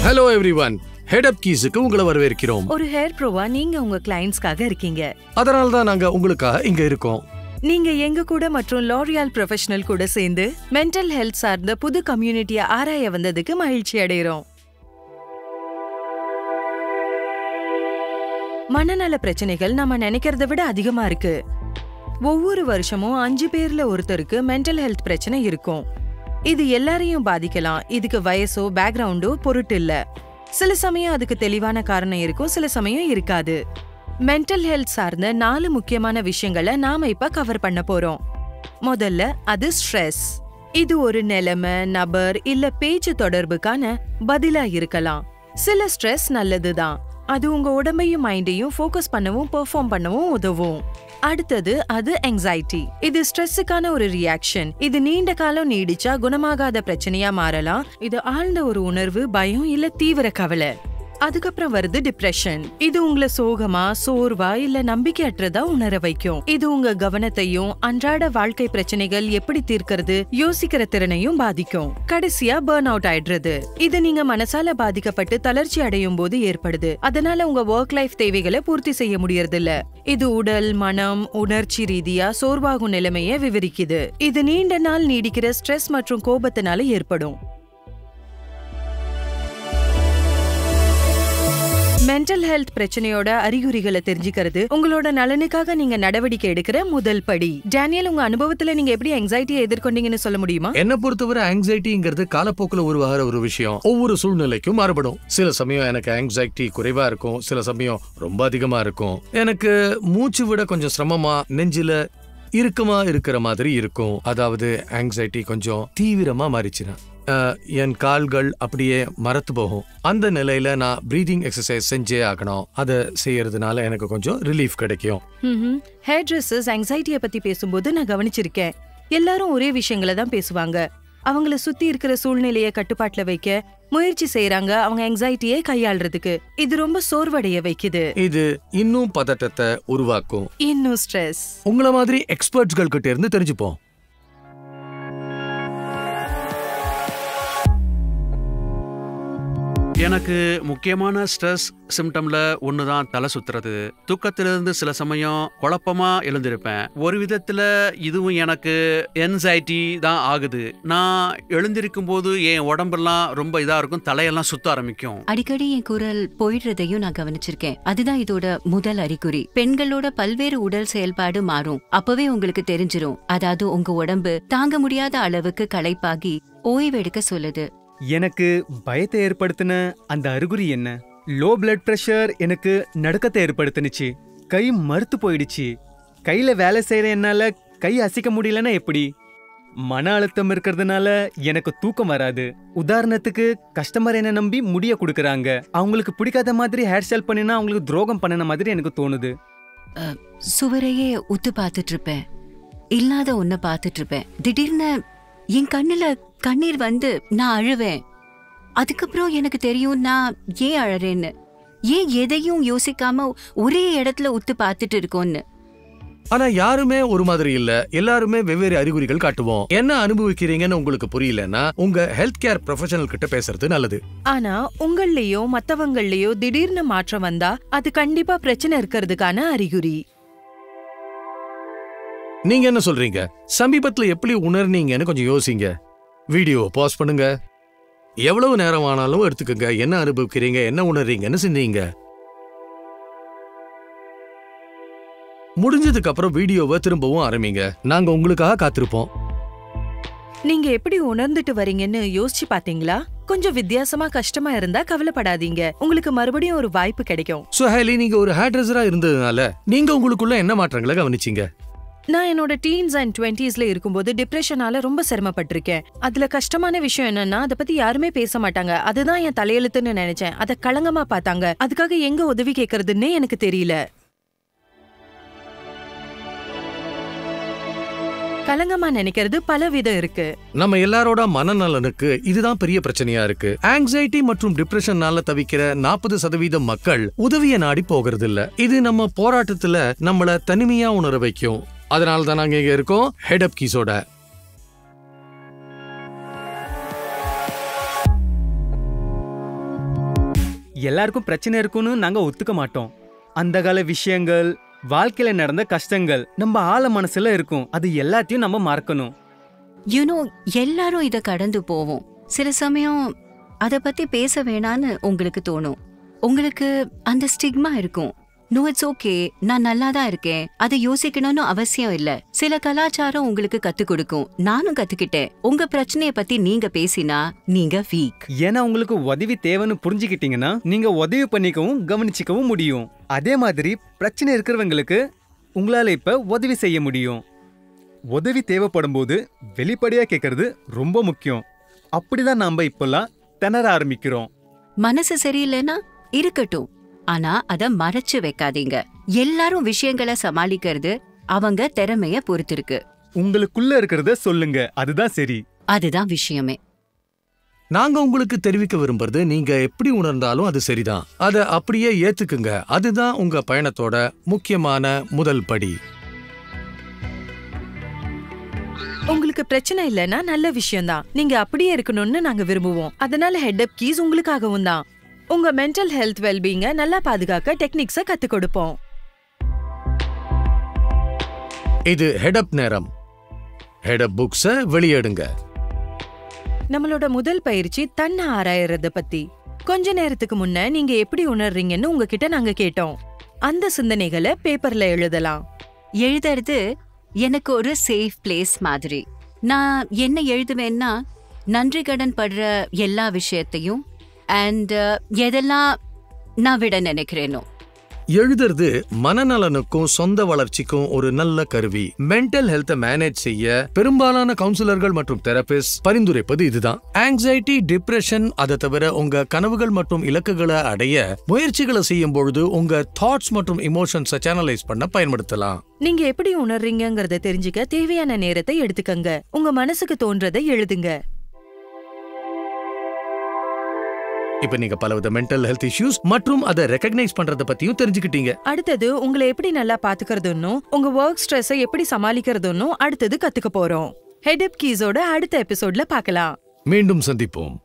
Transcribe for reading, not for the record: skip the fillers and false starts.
Hello everyone, ஹெட்-அப் கீஸுக்கு உங்களை வரவேற்கிறோம். ஒரு ஹேர் ப்ரோவா நீங்க உங்க கிளையண்ட்ஸ்க்காக இருக்கீங்க. அதனால தான் நாங்க உங்களுக்காக இங்க இருக்கோம். நீங்க எங்க கூட மற்றும் லாரியல் ப்ரொஃபஷனல் கூட சேர்ந்து மென்டல் ஹெல்த் சார்ந்த புது கம்யூனிட்டியை ஆராய வந்ததுக்கு மகிழ்ச்சி அடைகிறோம். மனநல பிரச்சனைகள் நம்ம நினைக்கிறத விட அதிகமா இருக்கு. ஒவ்வொரு வருஷமும் 5 பேர்ல ஒருத்தருக்கு மென்டல் ஹெல்த் பிரச்சனை இருக்கும். இது எல்லாரையும் பாதிக்கலாம். இதுக்கு வயசோ பேக்ரவுண்டோ பொருட்டு இல்ல. சில சமயம் அதுக்கு தெளிவான காரணம் இருக்கும், சில சமயம் இருக்காது. மென்டல் ஹெல்த் சார்ந்த 4 முக்கியமான விஷயங்களை நாம இப்ப கவர் பண்ண போறோம். முதல்ல அது ஸ்ட்ரெஸ். இது ஒரு நிலைமை, நபர் இல்ல பேச்சு தொடர்புக்கான பதிலா இருக்கலாம். சில ஸ்ட்ரெஸ் நல்லதுதான். அது உங்க உடம்பையும் மைண்டையும் ஃபோக்கஸ் பண்ணவும் பெர்ஃபார்ம் பண்ணவும் உதவும். அடுத்தது அது ஆங்ஸைட்டி. இது ஸ்ட்ரெஸ்ஸுக்கான ஒரு ரியாக்ஷன். இது நீண்ட காலம் நீடிச்சா குணமாகாத பிரச்சனையா மாறலாம். இது ஆழ்ந்த ஒரு உணர்வு, பயம் இல்ல தீவிர கவலை. அதுக்கப்புறம் வருது டிப்ரெஷன். இது உங்களை சோகமா, சோர்வா இல்ல நம்பிக்கையற்றதா உணர வைக்கும். இது உங்க கவனத்தையும் அன்றாட வாழ்க்கை பிரச்சனைகள் எப்படி தீர்க்கிறது யோசிக்கிற திறனையும் பாதிக்கும். கடைசியா பர்ன் அவுட் ஆயிடுறது. இது நீங்க மனசால பாதிக்கப்பட்டு தளர்ச்சி அடையும் போது ஏற்படுது. அதனால உங்க ஒர்க் லைஃப் தேவைகளை பூர்த்தி செய்ய முடியறது இல்ல. இது உடல், மனம், உணர்ச்சி ரீதியா சோர்வாகும் நிலைமையை விவரிக்குது. இது நீண்ட நாள் நீடிக்கிற ஸ்ட்ரெஸ் மற்றும் கோபத்தினால ஏற்படும். மென்டல் ஹெல்த் பிரச்சனையோட அறிகுறிகளை தெரிஞ்சுக்கிறது உங்களோட நலனுக்காக நீங்க நடவடிக்கை எடுக்கிற முதல் படி. டேனியல், உங்க அனுபவத்துல நீங்க எப்படி ஆங்ஸைட்டியை எதிர்கொண்டீங்கன்னு சொல்ல முடியுமா? என்ன பொறுத்தவரை ஆங்ஸைட்டிங்கிறது காலப்போக்கில் உருவாகிற ஒரு விஷயம். ஒவ்வொரு சூழ்நிலைக்கும் மாறுபடும். சில சமயம் எனக்கு ஆங்ஸைட்டி குறைவா இருக்கும், சில சமயம் ரொம்ப அதிகமா இருக்கும். எனக்கு மூச்சு விட கொஞ்சம் சிரமமா, நெஞ்சில இறுக்கமா இருக்கிற மாதிரி இருக்கும். அதாவது ஆங்ஸைட்டி கொஞ்சம் தீவிரமா மாறிச்சுனா என் கால்கள் அப்படியே மரத்து போகும். அந்த நிலையில நான் பிரீதிங் எக்ஸசைஸ் செஞ்சே ஆகணும். அதை செய்யறதுனால எனக்கு கொஞ்சம் ரிலீஃப் கிடைக்கும். ஹேர் ட்ரெஸ்ஸர்ஸ் ஆங்ஸைட்டியை பத்தி பேசும்போது நான் கவனிச்சிருக்கேன். எல்லாரும் ஒரே விஷயங்களை தான் பேசுவாங்க. அவங்கள சுத்தி இருக்கிற சூழ்நிலையை கட்டுப்பாட்டுல வைக்க முயற்சி செய்யறாங்க, அவங்க ஆங்ஸைட்டியை கையாள்றதுக்கு. இது ரொம்ப சோர்வடைய வைக்குது. இது இன்னும் பதட்டத்தை உருவாக்கும், இன்னும் ஸ்ட்ரெஸ். உங்கள மாதிரி எக்ஸ்பர்ட்ஸ்கள் கிட்ட இருந்து தெரிஞ்சுப்போம். எனக்கு முக்கியமான ஸ்ட்ரெஸ் சிம்டம்ல ஒண்ணுதான் தலை சுத்துறது. தூக்கத்திலிருந்து சில சமயம் குழப்பமா எழுந்திருப்பேன். ஒரு விதத்துல இதுவும் எனக்கு ஆங்ஸைட்டி தான் ஆகுது. நான் எழுந்திருக்கும் போது என் உடம்பெல்லாம் ரொம்ப இதா இருக்கும், தலையெல்லாம் சுத்த ஆரம்பிக்கும். அடிக்கடி என் குரல் போயிடுறதையும் நான் கவனிச்சிருக்கேன். அதுதான் இதோட முதல் அறிகுறி. பெண்களோட பல்வேறு உடல் செயல்பாடு மாறும். அப்பவே உங்களுக்கு தெரிஞ்சிரும். அதாவது உங்க உடம்பு தாங்க முடியாத அளவுக்கு களைப்பாகி ஓய்வெடுக்க சொல்லுது. எனக்கு பயத்தை ஏற்படுத்தின அந்த அறிகுறி என்ன? லோ பிளட் பிரஷர் எனக்கு நடுக்கத்தை ஏற்படுத்தினுச்சு. கை மறுத்து போயிடுச்சு. கையில வேலை செய்யற என்னால கை அசைக்க முடியலன்னா எப்படி? மன அழுத்தம் இருக்கிறதுனால எனக்கு தூக்கம் வராது. உதாரணத்துக்கு கஸ்டமர் என்ன நம்பி முடிய கொடுக்கறாங்க. அவங்களுக்கு பிடிக்காத மாதிரி ஹேர் ஸ்டைல் பண்ணினா அவங்களுக்கு துரோகம் பண்ணின மாதிரி எனக்கு தோணுது. சுவரையே உத்து பார்த்துட்டு இருப்பேன். இல்லாத ஒன்ன பார்த்துட்டு இருப்பேன். திடீர்னு என் கண்ணுல கண்ணீர் வந்து நான் அழுவேன். அதுக்கப்புறம் எனக்கு தெரியும் நான் ஏன் அழறேன்னு. ஏன் எதையும் யோசிக்காம ஒரே இடத்துல உத்து பார்த்துட்டு இருக்கோன்னு. ஆனா யாருமே ஒரு மாதிரி இல்ல. எல்லாருமே வெவ்வேறு அறிகுறிகள் காட்டுவோம். என்ன அனுபவிக்கிறீங்கன்னு உங்களுக்கு புரியலன்னா உங்க ஹெல்த் கேர் ப்ரொஃபஷனல் கிட்ட பேசுறது நல்லது. ஆனா உங்களையோ மத்தவங்களையோ திடீர்னு மாற்றம் வந்தா அது கண்டிப்பா பிரச்சனை இருக்கிறதுக்கான அறிகுறி. நீங்க என்ன சொல்றீங்க? சமீபத்துல எப்படி உணர்னீங்கன்னு கொஞ்சம் யோசிங்க. வீடியோ பாஸ் பண்ணுங்க. எவ்வளவு நேரம் ஆனாலும் எடுத்துக்கங்க. என்ன அனுபவிக்கிறீங்க, என்ன உணர்றீங்கன்னு சிந்திங்க. முடிஞ்சதுக்கு அப்புறம் வீடியோவை திரும்பவும் ஆரம்பிங்க. நாங்க உங்களுக்காக காத்திருப்போம். நீங்க எப்படி உணர்ந்துட்டு வரீங்கன்னு யோசிச்சு பாத்தீங்களா? கொஞ்சம் வித்தியாசமா கஷ்டமா இருந்தா கவலைப்படாதீங்க. உங்களுக்கு மறுபடியும் ஒரு வாய்ப்பு கிடைக்கும். சுஹேலி, நீங்க ஒரு ஹேர் ட்ரெஸ்ஸரா இருந்ததுனால நீங்க உங்களுக்குள்ள என்ன மாற்றங்களை கவனிச்சீங்க? நான் என்னோட டீன்ஸ் அண்ட் 20ஸ்ல இருக்கும்போது டிப்ரெஷனால ரொம்ப சிரமப்பட்டிருக்கேன். அதுல கஷ்டமான விஷயம் என்னன்னா அதை பத்தி யாருமே பேச மாட்டாங்க. அதுதான் என் தலையெழுத்துன்னு நினைச்சேன். அதை களங்கமா பார்த்தாங்க. அதுக்காக எங்க உதவி கேட்கறதுன்னே எனக்கு தெரியல. கலங்கமா நினைக்கிறது பல விதம் இருக்கு. நம்ம எல்லாரோட மனநலனுக்கு இதுதான் பெரிய பிரச்சனையா இருக்கு. ஆங்ஸைட்டி மற்றும் டிப்ரெஷனால தவிக்கிற 40% மக்கள் உதவியை நாடி போகிறது இல்ல. இது நம்ம போராட்டத்துல நம்மள தனிமையா உணர வைக்கும். அதனால தான் நாங்க இங்க இருக்கோம், ஹெட்-அப் கீஸோட. எல்லாருக்கும் பிரச்சனை இருக்குன்னு நாங்க ஒத்துக்க மாட்டோம். அந்த கால விஷயங்கள், வாழ்க்கையில நடந்த கஷ்டங்கள் நம்ம ஆழ மனசுல இருக்கும். அது எல்லாத்தையும் நம்ம மறக்கணும். யூனோ, எல்லாரும் இத கடந்து போவோம். சில சமயம் அத பத்தி பேச வேணான்னு உங்களுக்கு தோணும். உங்களுக்கு அந்த ஸ்டிக்மா இருக்கும். நோ, இட்ஸ் ஓகே, நான் நல்லா தான் இருக்கேன், அதை யோசிக்கணும்னு அவசியம் இல்ல. சில கலாச்சாரம் உங்களுக்கு கத்து கொடுக்கும். நானும் கத்துக்கிட்டேன். உங்க பிரச்சனைய பத்தி நீங்க பேசினா நீங்க வீக். ஏன்னா உங்களுக்கு உதவி தேவைன்னு புரிஞ்சுக்கிட்டீங்கன்னா நீங்க உதவி பண்ணிக்கவும் கவனிச்சிக்கவும் முடியும். அதே மாதிரி பிரச்சனை இருக்கிறவங்களுக்கு உங்களால இப்ப உதவி செய்ய முடியும். உதவி தேவைப்படும் போது வெளிப்படையா கேட்கறது ரொம்ப முக்கியம். அப்படிதான் நாம இப்பெல்லாம் திணற ஆரம்பிக்கிறோம். மனசு சரியில்லைன்னா இருக்கட்டும், ஆனா அத மறைச்சு வைக்காதீங்க. எல்லாரும் விஷயங்களை சமாளிக்கிறது அவங்க திறமைய பொறுத்திருக்கு. உங்களுக்குள்ள இருக்கிறத சொல்லுங்க, அதுதான் சரி. அதுதான் விஷயமே. நாங்க உங்களுக்கு தெரிவிக்க விரும்புறது, நீங்க எப்படி உணர்ந்தாலும் அது சரிதான். அத அப்படியே ஏத்துக்குங்க. அதுதான் உங்க பயணத்தோட முக்கியமான முதல் படி. உங்களுக்கு பிரச்சனை இல்லைன்னா நல்ல விஷயம்தான். நீங்க அப்படியே இருக்கணும்னு நாங்க விரும்புவோம். அதனால ஹெட் அப் கீஸ் உங்களுக்காகவும் தான். உங்க மென்டல் ஹெல்த் வெல்பீங்க நல்லா பாதுகாக்க டெக்னிக்ஸ கத்து கொடுப்போம். இது ஹெட் அப் நேரம். ஹெட் அப் புக்ஸ வெளியேடுங்க. நம்மளோட முதல் பயிற்சி தன்னை ஆராயறத பத்தி. கொஞ்ச நேரத்துக்கு முன்ன நீங்க எப்படி உணர்றீங்கன்னு உங்ககிட்ட நாங்க கேட்டோம். அந்த சிந்தனைகளை பேப்பர்ல எழுதலாம். எழுதுறது எனக்கு ஒரு சேஃப் பிளேஸ் மாதிரி. நான் என்ன எழுதுவேன்னா, நன்றி கடன் படுற எல்லா விஷயத்தையும் அண்ட் எதெல்லாம் நான் விட நினைக்கிறேனோ. எழுதுறது மனநலனுக்கும் சொந்த வளர்ச்சிக்கும் ஒரு நல்ல கருவி. மென்டல் ஹெல்த்தை மேனேஜ் செய்ய பெரும்பாலான கவுன்சிலர்கள் மற்றும் தெரபிஸ்ட் பரிந்துரைப்பது இதுதான். ஆங்ஸைட்டி, டிப்ரெஷன், அதை தவிர உங்க கனவுகள் மற்றும் இலக்குகளை அடைய முயற்சிகளை செய்யும் பொழுது உங்க தாட்ஸ் மற்றும் இமோஷன்ஸை சேனலைஸ் பண்ண பயன்படுத்தலாம். நீங்க எப்படி உணர்றீங்கங்கறத தெரிஞ்சுக்க தேவையான நேரத்தை எடுத்துக்கங்க. உங்க மனசுக்கு தோன்றதை எழுதுங்க. இப்ப நீங்க பலவித மென்டல் ஹெல்த் இஷ்யூஸ் மற்றும் அதை ரெகக்னைஸ் பண்றத பத்தியும் தெரிஞ்சுக்கிட்டீங்க. அடுத்தது உங்களை எப்படி நல்லா பாத்துக்கிறதுன்னு, உங்க ஒர்க் ஸ்ட்ரெஸ்ஸை எப்படி சமாளிக்கிறதுன்னு அடுத்தது கத்துக்க போறோம். ஹெட் அப் கீஸோட அடுத்த எபிசோட்ல பார்க்கலாம். மீண்டும் சந்திப்போம்.